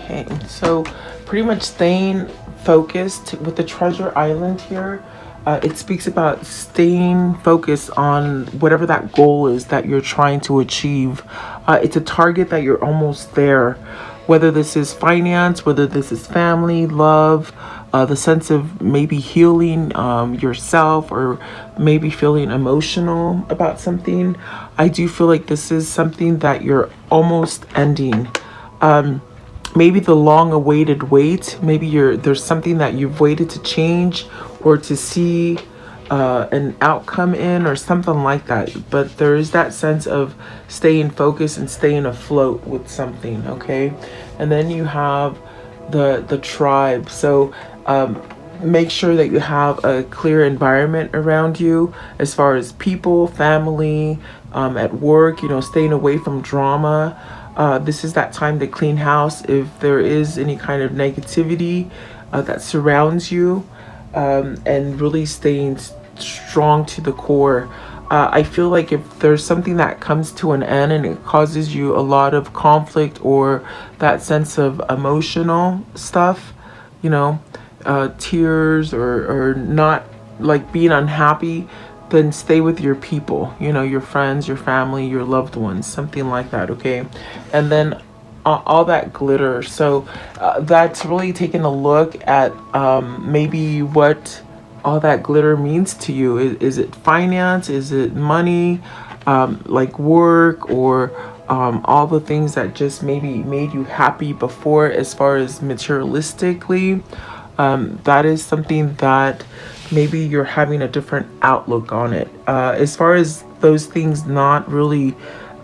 Okay, so pretty much staying focused with the treasure island here. It speaks about staying focused on whatever that goal is that you're trying to achieve. It's a target that you're almost there, whether this is finance, whether this is family, love, the sense of maybe healing yourself, or maybe feeling emotional about something. I do feel like this is something that you're almost ending. Maybe the long awaited wait, maybe there's something that you've waited to change or to see an outcome in, or something like that. But there is that sense of staying focused and staying afloat with something. Okay, and then you have the tribe. So make sure that you have a clear environment around you, as far as people, family, at work, staying away from drama. This is that time to clean house if there is any kind of negativity that surrounds you, and really staying strong to the core. I feel like if there's something that comes to an end and it causes you a lot of conflict, or that sense of emotional stuff, tears, or not, like being unhappy, then stay with your people, your friends, your family, your loved ones, something like that. Okay, and then all that glitter. So that's really taking a look at maybe what all that glitter means to you. Is it finance? Is it money? Like work, or all the things that just maybe made you happy before, as far as materialistically. That is something that maybe you're having a different outlook on it. As far as those things not really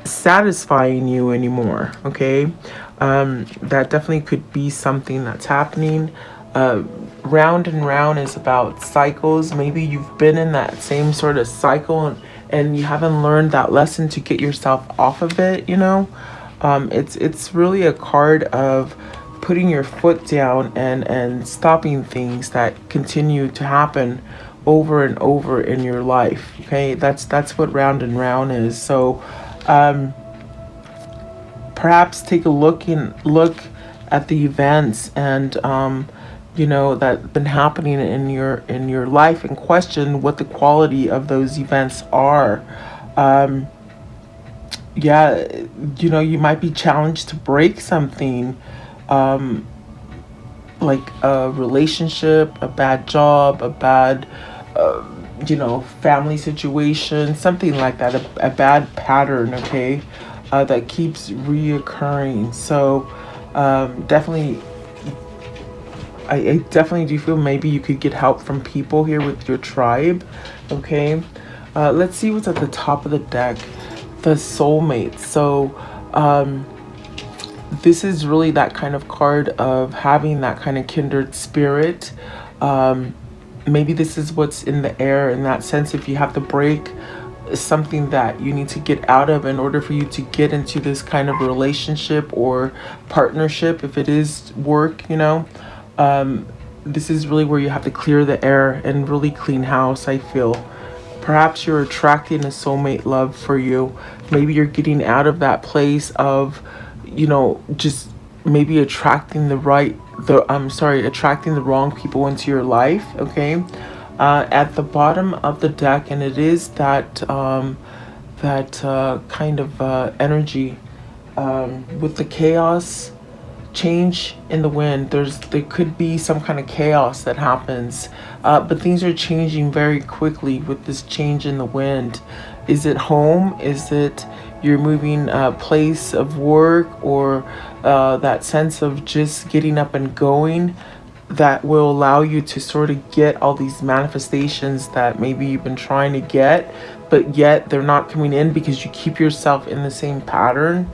satisfying you anymore. Okay, that definitely could be something that's happening. Round and round is about cycles. Maybe you've been in that same sort of cycle, and you haven't learned that lesson to get yourself off of it. It's really a card of putting your foot down and stopping things that continue to happen over and over in your life. Okay, that's what round and round is. So perhaps take a look at the events and that been happening in your life, and question what the quality of those events are. You might be challenged to break something, like a relationship, a bad job, a bad family situation, something like that, a bad pattern. Okay, that keeps reoccurring. So definitely, I definitely do feel maybe you could get help from people here with your tribe. Okay, let's see what's at the top of the deck. The soulmate. So this is really that kind of card of having that kind of kindred spirit. Maybe this is what's in the air, in that sense. If you have to break something that you need to get out of in order for you to get into this kind of relationship or partnership, if it is work, this is really where you have to clear the air and really clean house, I feel. Perhaps you're attracting a soulmate love for you. Maybe you're getting out of that place of, just maybe attracting the wrong people into your life. Okay, at the bottom of the deck, and it is that kind of energy, with the chaos, change in the wind. There could be some kind of chaos that happens, but things are changing very quickly with this change in the wind. Is it home? Is it you're moving place of work, or that sense of just getting up and going, that will allow you to sort of get all these manifestations that maybe you've been trying to get, but yet they're not coming in because you keep yourself in the same pattern.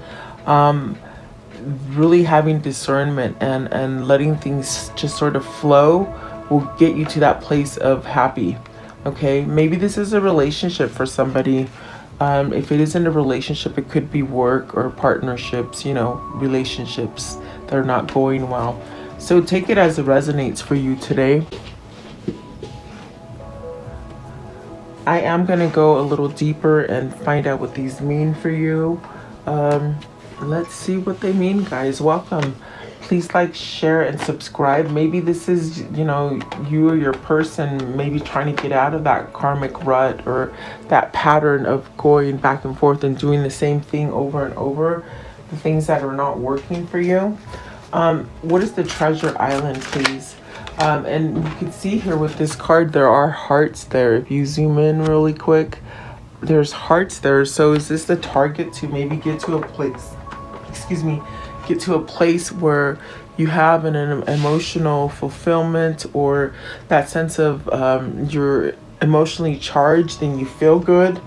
Really having discernment and letting things just sort of flow will get you to that place of happy. Okay, maybe this is a relationship for somebody. If it isn't a relationship, it could be work or partnerships, relationships that are not going well. So take it as it resonates for you today. I am going to go a little deeper and find out what these mean for you. Let's see what they mean, guys. Welcome. please like, share, and subscribe. Maybe this is, you know, you or your person maybe trying to get out of that karmic rut or that pattern of going back and forth and doing the same thing over and over, the things that are not working for you. What is the treasure island, please? And you can see here with this card, there are hearts there. If you zoom in really quick, there's hearts there. So is this the target to maybe get to a place, get to a place where you have an emotional fulfillment, or that sense of you're emotionally charged and you feel good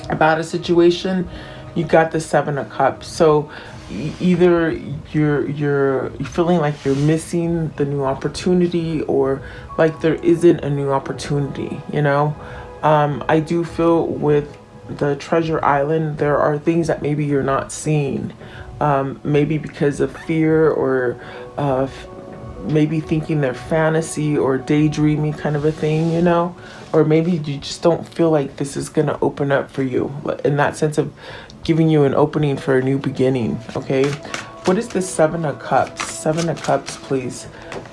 about a situation? You got the Seven of Cups. So either you're feeling like you're missing the new opportunity, or like there isn't a new opportunity, you know. I do feel with the treasure island, there are things that maybe you're not seeing, maybe because of fear, or maybe thinking they're fantasy or daydreaming kind of a thing, you know. Or maybe you just don't feel like this is gonna open up for you, in that sense of giving you an opening for a new beginning. Okay, what is the Seven of Cups? Seven of Cups, please.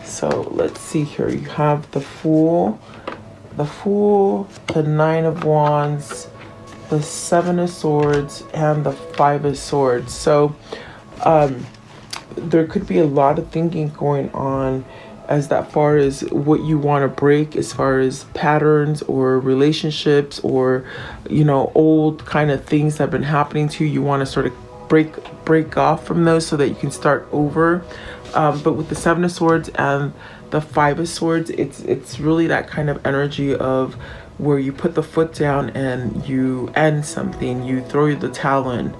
So let's see here. You have the Fool, the Nine of Wands, the Seven of Swords, and the Five of Swords. So there could be a lot of thinking going on as that far as what you want to break, as far as patterns or relationships, or, you know, old kind of things that have been happening to you. You want to sort of break off from those so that you can start over. But with the Seven of Swords and the Five of Swords, it's really that kind of energy of where you put the foot down and you end something, you throw the towel in,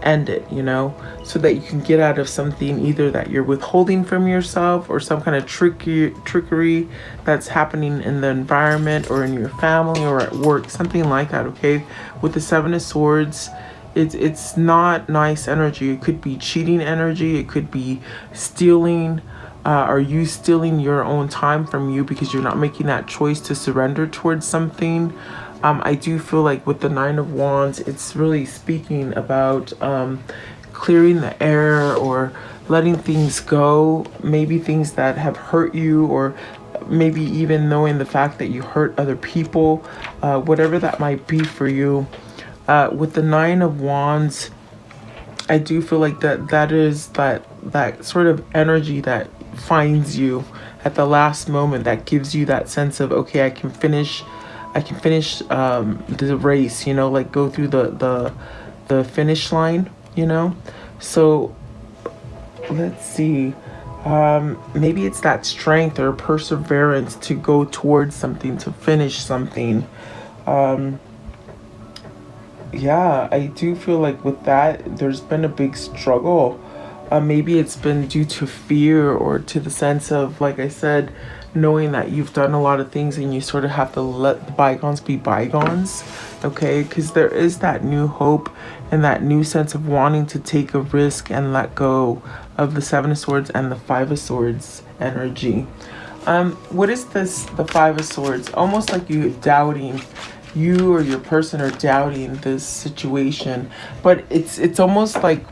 end it, you know, so that you can get out of something either that you're withholding from yourself, or some kind of trickery that's happening in the environment or in your family or at work, something like that. Okay, with the Seven of Swords, it's not nice energy. It could be cheating energy, it could be stealing, are you stealing your own time from you because you're not making that choice to surrender towards something. I do feel like with the Nine of Wands, it's really speaking about clearing the air or letting things go, maybe things that have hurt you, or maybe even knowing the fact that you hurt other people, whatever that might be for you. With the Nine of Wands, I do feel like that is that sort of energy that finds you at the last moment, that gives you that sense of, okay, I can finish the race, you know, like go through the finish line, you know. So let's see, maybe it's that strength or perseverance to go towards something, to finish something. Yeah, I do feel like with that, there's been a big struggle. Maybe it's been due to fear, or to the sense of, like I said, knowing that you've done a lot of things and you sort of have to let the bygones be bygones. Okay, because there is that new hope and that new sense of wanting to take a risk and let go of the Seven of Swords and the Five of Swords energy. What is this, the Five of Swords? Almost like you doubting, you or your person are doubting this situation, but it's almost like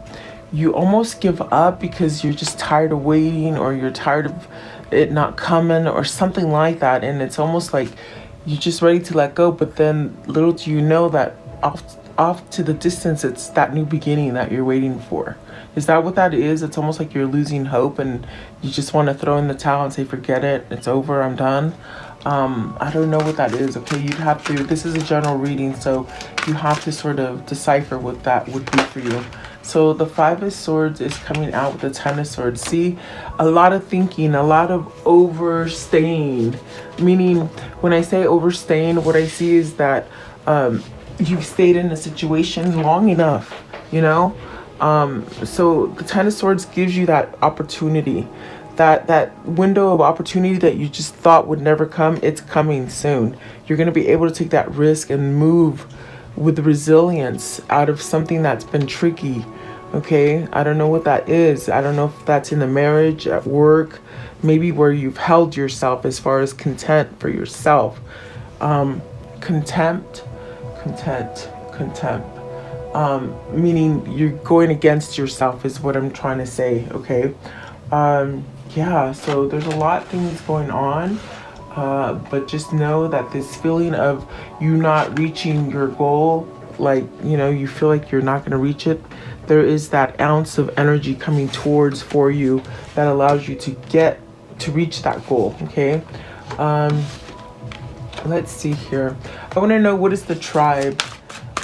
you almost give up because you're just tired of waiting, or you're tired of it not coming, or something like that. And it's almost like you're just ready to let go, but then little do you know that off to the distance, it's that new beginning that you're waiting for. Is that what that is? It's almost like you're losing hope and you just want to throw in the towel and say, forget it, it's over, I'm done. I don't know what that is. Okay, you'd have to, this is a general reading, so you have to sort of decipher what that would be for you. So the Five of Swords is coming out with the Ten of Swords. See, a lot of thinking, a lot of overstaying. Meaning, when I say overstaying, what I see is that you've stayed in a situation long enough, you know? So the Ten of Swords gives you that opportunity. That window of opportunity that you just thought would never come, it's coming soon. You're going to be able to take that risk and move with resilience out of something that's been tricky. Okay, I don't know what that is. I don't know if that's in the marriage, at work, maybe where you've held yourself as far as content for yourself. Contempt. meaning you're going against yourself is what I'm trying to say, okay? Yeah, so there's a lot of things going on, but just know that this feeling of you not reaching your goal, like, you know, you feel like you're not going to reach it, there is that ounce of energy coming towards for you that allows you to reach that goal, okay? Let's see here. I want to know, what is the tribe?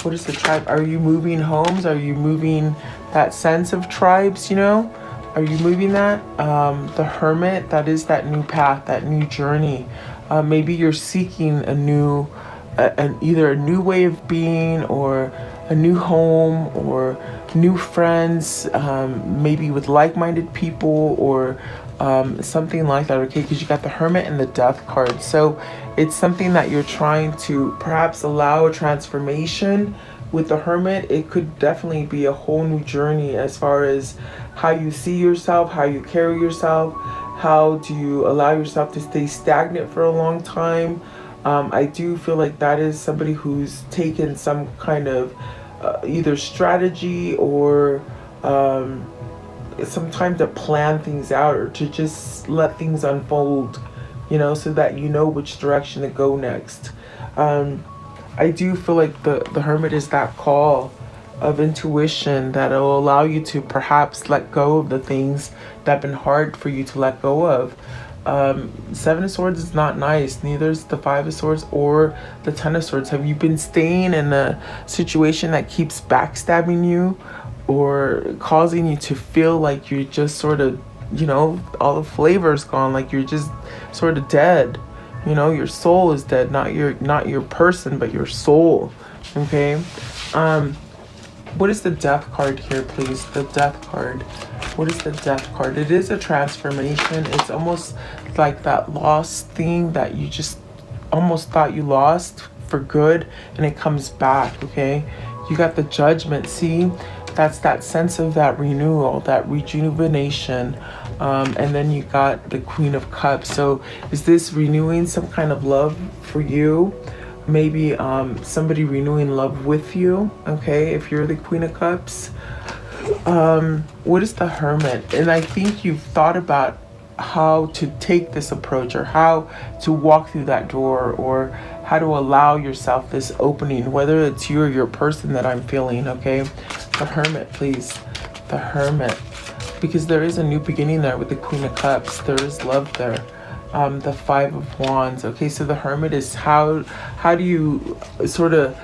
What is the tribe? Are you moving homes? Are you moving that sense of tribes, you know? Are you moving that? The Hermit, that is that new path, that new journey. Maybe you're seeking a new, either a new way of being, or a new home, or new friends, maybe with like-minded people, or something like that, okay? Because you got the Hermit and the Death card. So it's something that you're trying to perhaps allow a transformation. With the Hermit, it could definitely be a whole new journey as far as how you see yourself, how you carry yourself, how do you allow yourself to stay stagnant for a long time. I do feel like that is somebody who's taken some kind of either strategy or some time to plan things out, or to just let things unfold, you know, so that you know which direction to go next. I do feel like the Hermit is that call of intuition that will allow you to perhaps let go of the things that have been hard for you to let go of. Seven of Swords is not nice. Neither is the Five of Swords or the Ten of Swords. Have you been staying in a situation that keeps backstabbing you, or causing you to feel like you're just sort of, you know, all the flavor's gone, like you're just sort of dead? You know, your soul is dead, not your person, but your soul. Okay. What is the Death card here, please? The Death card. What is the Death card? It is a transformation. It's almost like that lost thing that you just almost thought you lost for good, and it comes back, okay? You got the Judgment. See, that's that sense of that renewal, that rejuvenation. And then you got the Queen of Cups. So is this renewing some kind of love for you? Maybe somebody renewing love with you, okay, if you're the Queen of Cups. What is the Hermit? And I think you've thought about how to take this approach, or how to walk through that door, or how to allow yourself this opening, whether it's you or your person that I'm feeling, okay? The Hermit, please. The Hermit. Because there is a new beginning there with the Queen of Cups. There is love there. The Five of Wands. Okay, so the Hermit is how do you sort of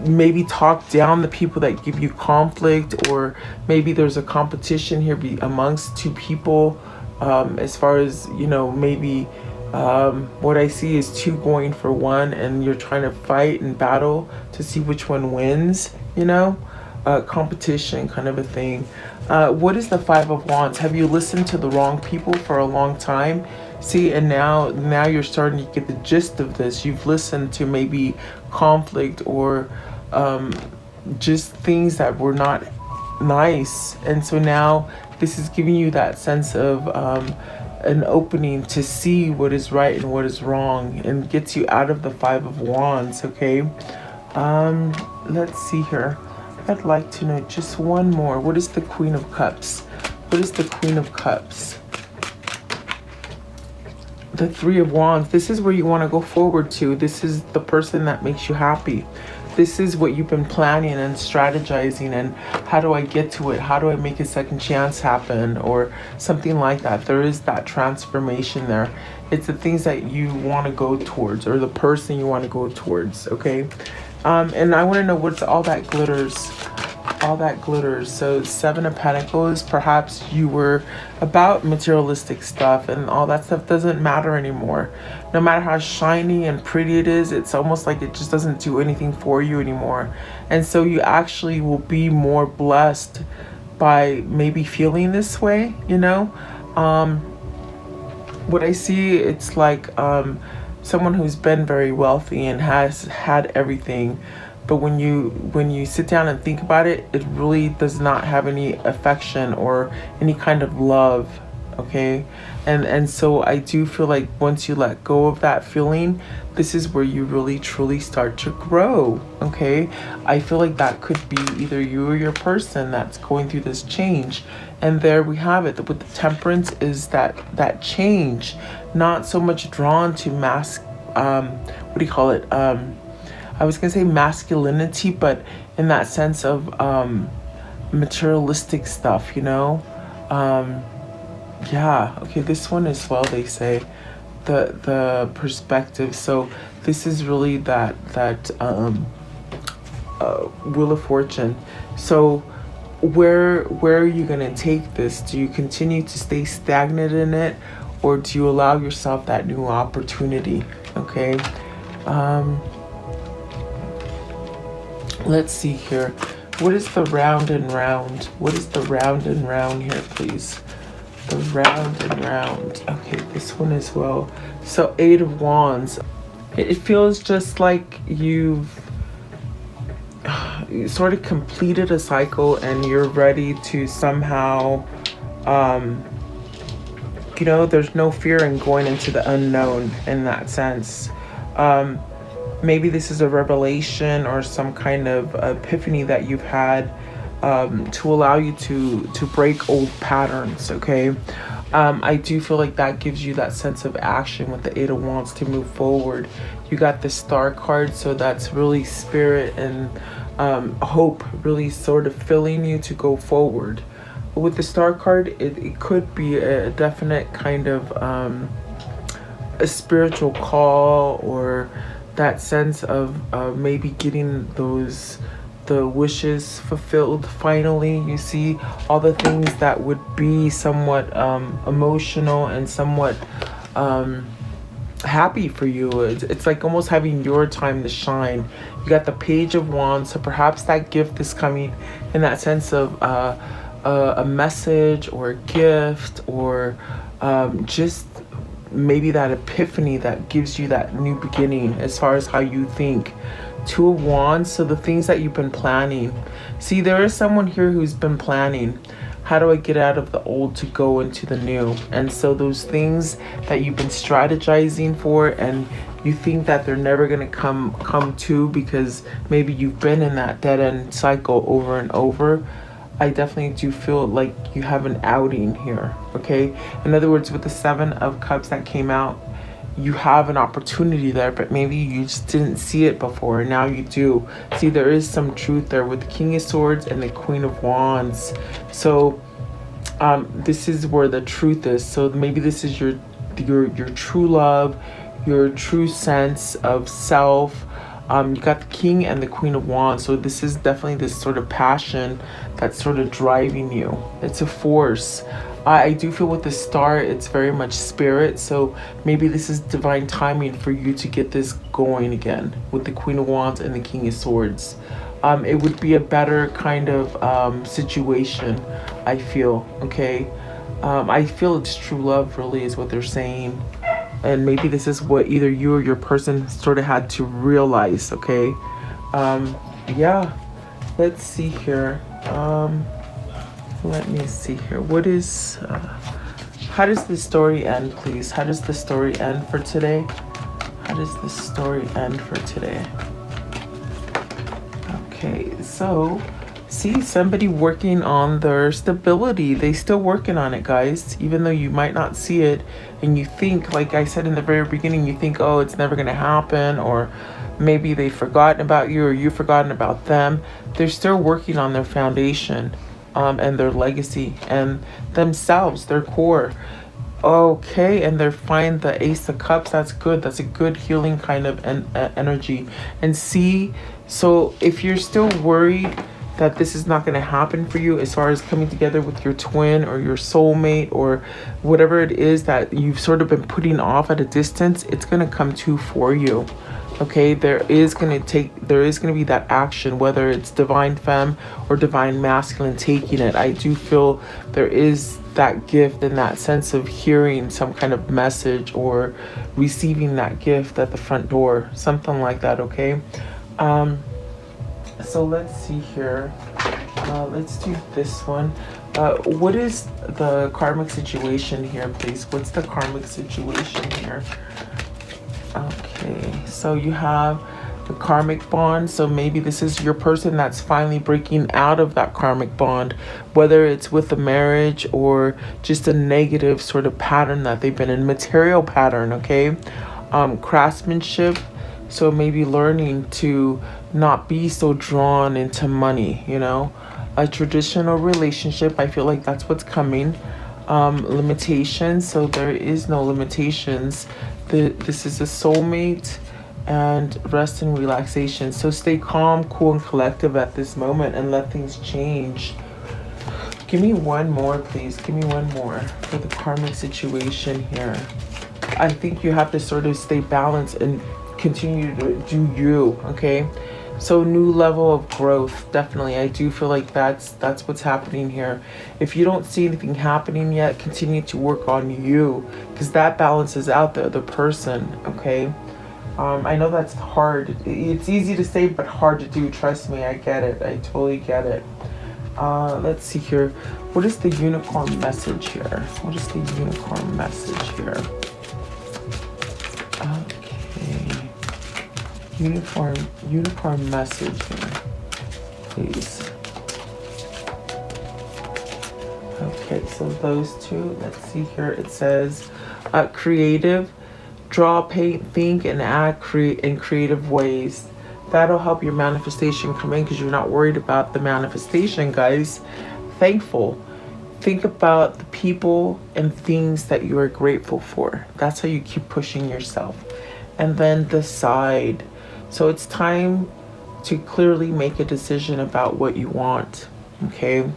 maybe talk down the people that give you conflict, or maybe there's a competition here amongst two people, as far as, you know, maybe what I see is two going for one, and you're trying to fight and battle to see which one wins, you know? Competition kind of a thing. What is the Five of Wands? Have you listened to the wrong people for a long time? See, and now you're starting to get the gist of this. You've listened to maybe conflict, or just things that were not nice, and so now this is giving you that sense of an opening to see what is right and what is wrong, and gets you out of the Five of Wands, okay? Let's see here. I'd like to know just one more. What is the Queen of Cups? What is the Queen of Cups? The Three of Wands. This is where you want to go forward to. This is the person that makes you happy. This is what you've been planning and strategizing, and how do I get to it? How do I make a second chance happen, or something like that? There is that transformation there. It's the things that you want to go towards, or the person you want to go towards, okay? And I want to know what's all that glitters. All that glitters. So Seven of Pentacles. Perhaps you were about materialistic stuff, and all that stuff doesn't matter anymore. No matter how shiny and pretty it is, it's almost like it just doesn't do anything for you anymore. And so you actually will be more blessed by maybe feeling this way, you know? What I see, it's like someone who's been very wealthy and has had everything, but when you sit down and think about it, it really does not have any affection or any kind of love okay? And so I do feel like once you let go of that feeling, this is where you really truly start to grow, okay? I feel like that could be either you or your person that's going through this change. And there we have it. With the temperance is that change, not so much drawn to what do you call it? I was gonna say masculinity, but in that sense of materialistic stuff, you know? Yeah, okay, this one as well, they say the perspective. So this is really that Wheel of Fortune. So where are you gonna take this? Do you continue to stay stagnant in it, or do you allow yourself that new opportunity? Okay. Let's see here. What is the round and round? What is the round and round here, please? The round and round. Okay, this one as well. So 8 of Wands. It feels just like you sort of completed a cycle and you're ready to somehow, you know, there's no fear in going into the unknown in that sense. Maybe this is a revelation or some kind of epiphany that you've had to allow you to break old patterns, okay? I do feel like that gives you that sense of action with the 8 of Wands to move forward. You got the Star card, so that's really spirit and hope really sort of filling you to go forward. With the Star card, it could be a definite kind of a spiritual call, or that sense of maybe getting the wishes fulfilled finally. You see all the things that would be somewhat emotional and somewhat happy for you. It's like almost having your time to shine. You got the Page of Wands, so perhaps that gift is coming in that sense of a message or a gift, or just maybe that epiphany that gives you that new beginning as far as how you think. 2 of Wands, so the things that you've been planning. See, there is someone here who's been planning, how do I get out of the old to go into the new? And so those things that you've been strategizing for, and you think that they're never going to come to because maybe you've been in that dead end cycle over and over. I definitely do feel like you have an outing here, okay? In other words, with the 7 of Cups that came out, you have an opportunity there, but maybe you just didn't see it before. Now you do. See, there is some truth there with the King of Swords and the Queen of Wands. So this is where the truth is. So maybe this is your true love, your true sense of self. You got the King and the Queen of Wands. So this is definitely this sort of passion that's sort of driving you. It's a force. I do feel with the Star, it's very much spirit. So maybe this is divine timing for you to get this going again with the Queen of Wands and the King of Swords. It would be a better kind of situation, I feel, okay? I feel it's true love really is what they're saying. And maybe this is what either you or your person sort of had to realize, okay? Yeah, let's see here. Let me see here. What is, how does the story end, please? How does the story end for today? How does the story end for today? Okay, so see somebody working on their stability. They still working on it, guys, even though you might not see it. And you think, like I said in the very beginning, you think, oh, it's never going to happen, or maybe they've forgotten about you or you've forgotten about them. They're still working on their foundation and their legacy and themselves, their core. Okay, and they're fine. The Ace of Cups, that's good. That's a good healing kind of energy. And see, so if you're still worried that this is not going to happen for you as far as coming together with your twin or your soulmate or whatever it is that you've sort of been putting off at a distance, it's going to come to for you. Okay, there is going to be that action, whether it's divine femme or divine masculine taking it. I do feel there is that gift and that sense of hearing some kind of message or receiving that gift at the front door, something like that, okay? So let's see here. Let's do this one. What is the karmic situation here, please? What's the karmic situation here? Okay, so you have the karmic bond. So maybe this is your person that's finally breaking out of that karmic bond, whether it's with a marriage or just a negative sort of pattern that they've been in, material pattern, okay? Craftsmanship. So maybe learning to not be so drawn into money, you know? A traditional relationship, I feel like that's what's coming. Limitations, so there is no limitations. This is a soulmate, and rest and relaxation. So stay calm, cool, and collective at this moment and let things change. Give me one more, please. Give me one more for the karmic situation here. I think you have to sort of stay balanced and continue to do you, okay? So new level of growth, definitely. I do feel like that's what's happening here. If you don't see anything happening yet, continue to work on you, because that balance is out there, the person, okay? I know that's hard. It's easy to say, but hard to do. Trust me, I get it. I totally get it. Let's see here. What is the unicorn message here? What is the unicorn message here? Okay. Unicorn message here, please. Okay, so those two. Let's see here. It says creative. Draw, paint, think, and act in creative ways. That'll help your manifestation come in because you're not worried about the manifestation, guys. Thankful. Think about the people and things that you are grateful for. That's how you keep pushing yourself. And then decide. So it's time to clearly make a decision about what you want, okay?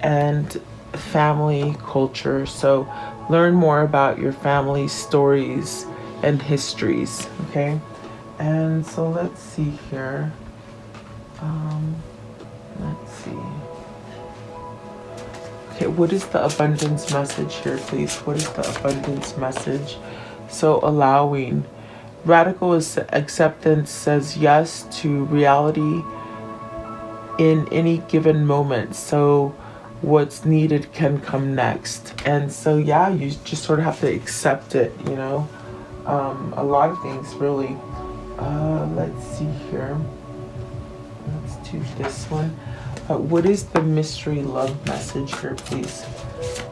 And family, culture. So learn more about your family stories and histories, okay? And so let's see here. Let's see. Okay, what is the abundance message here, please? What is the abundance message? So allowing. Radical acceptance says yes to reality in any given moment. So what's needed can come next. And so, yeah, you just sort of have to accept it, you know? A lot of things, really. Let's see here. Let's do this one. What is the mystery love message here, please?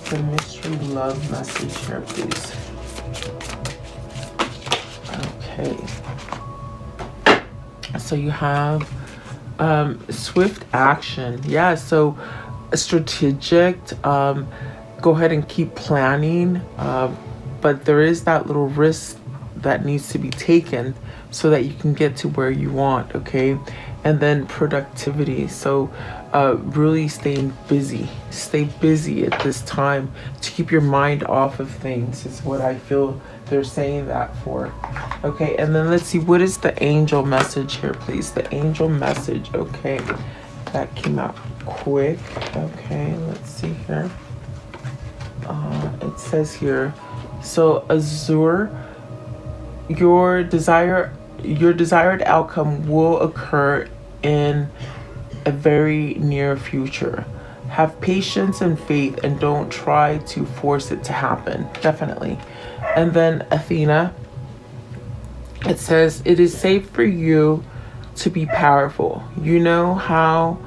The mystery love message here, please. Okay. So you have swift action. Yeah, so strategic. Go ahead and keep planning. But there is that little risk that needs to be taken so that you can get to where you want, okay? And then productivity. So really staying busy. Stay busy at this time to keep your mind off of things is what I feel they're saying that for. Okay, and then let's see, what is the angel message here, please? The angel message, okay. That came out quick. Okay, let's see here. It says here, so Azure, your desired outcome will occur in a very near future. Have patience and faith and don't try to force it to happen. Definitely. And then Athena, it says, it is safe for you to be powerful. You know how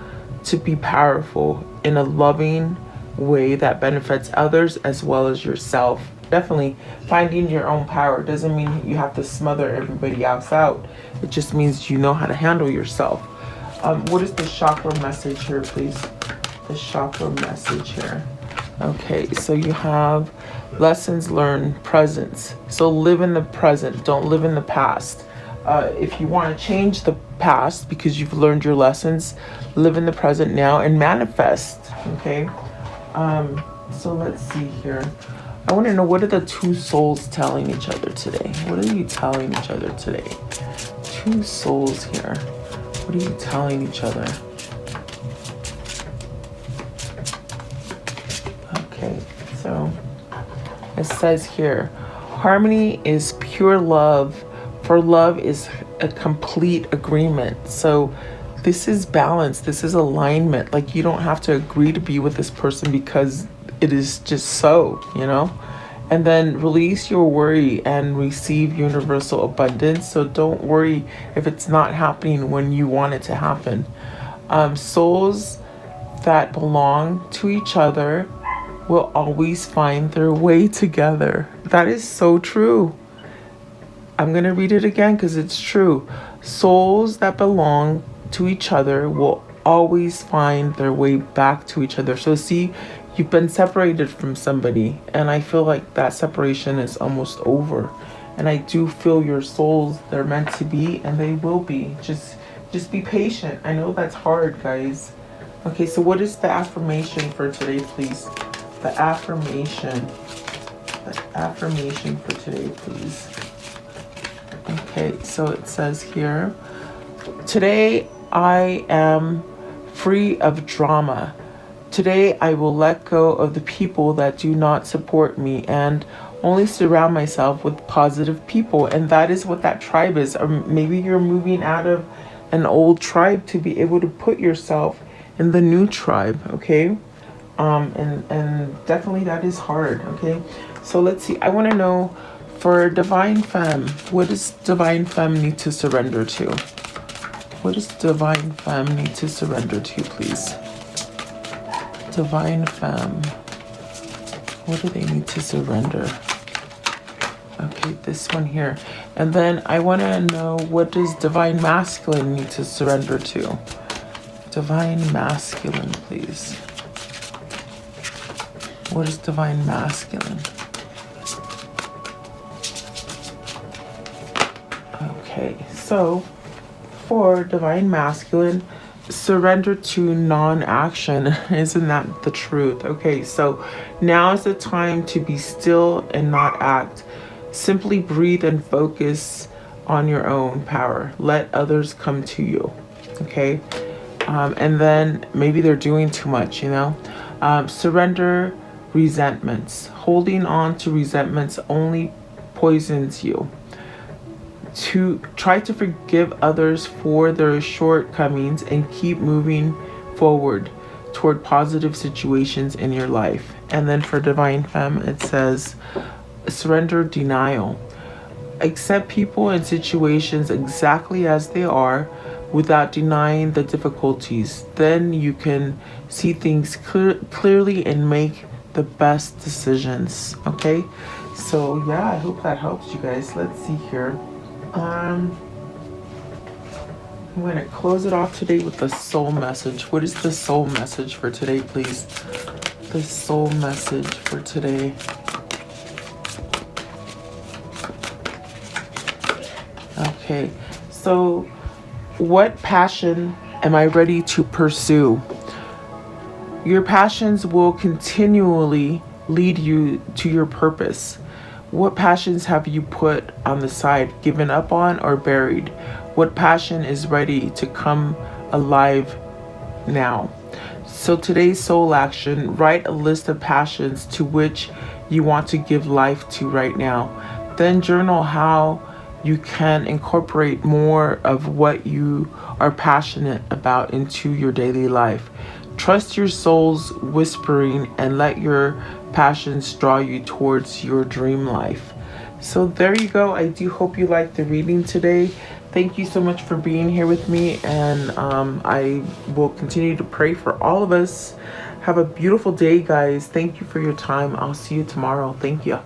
to be powerful in a loving way that benefits others as well as yourself. Definitely finding your own power doesn't mean you have to smother everybody else out. It just means you know how to handle yourself. What is the chakra message here, please? The chakra message here. Okay, so you have lessons learned, presence. So live in the present, don't live in the past. If you want to change the past because you've learned your lessons, live in the present now and manifest, okay? So let's see here. I want to know, what are the two souls telling each other today? What are you telling each other today? Two souls here. What are you telling each other? Okay, so it says here, harmony is pure love, for love is a complete agreement. So this is balance. This is alignment. Like, you don't have to agree to be with this person because it is just so, you know? And then release your worry and receive universal abundance. So don't worry if it's not happening when you want it to happen. Souls that belong to each other will always find their way together. That is so true. I'm going to read it again because it's true. Souls that belong to each other will always find their way back to each other. So see, you've been separated from somebody, and I feel like that separation is almost over. And I do feel your souls, they're meant to be, and they will be. Just be patient. I know that's hard, guys. Okay, so what is the affirmation for today, please? The affirmation for today, please. Okay, so it says here, today I am free of drama. Today I will let go of the people that do not support me and only surround myself with positive people. And that is what that tribe is. Or maybe you're moving out of an old tribe to be able to put yourself in the new tribe, okay? And definitely that is hard, okay? So let's see. I want to know, for Divine Femme, what does Divine Femme need to surrender to? What does Divine Femme need to surrender to, please? Divine Femme. What do they need to surrender? Okay, this one here. And then I want to know, what does Divine Masculine need to surrender to? Divine Masculine, please. What is Divine Masculine? Okay, so for Divine Masculine, surrender to non-action. Isn't that the truth? Okay, so now is the time to be still and not act. Simply breathe and focus on your own power. Let others come to you. Okay, and then maybe they're doing too much, you know. Surrender resentments. Holding on to resentments only poisons you. To try to forgive others for their shortcomings and keep moving forward toward positive situations in your life. And then for Divine Femme, it says surrender denial. Accept people and situations exactly as they are without denying the difficulties. Then you can see things clearly and make the best decisions. Okay, so yeah, I hope that helps you guys. Let's see here. I'm going to close it off today with the soul message. What is the soul message for today, please? The soul message for today. Okay, so what passion am I ready to pursue? Your passions will continually lead you to your purpose. What passions have you put on the side, given up on, or buried? What passion is ready to come alive now? So today's soul action, write a list of passions to which you want to give life to right now. Then journal how you can incorporate more of what you are passionate about into your daily life. Trust your soul's whispering and let your passions draw you towards your dream life. So there you go. I do hope you liked the reading today. Thank you so much for being here with me, and I will continue to pray for all of us. Have a beautiful day, guys. Thank you for your time. I'll see you tomorrow. Thank you.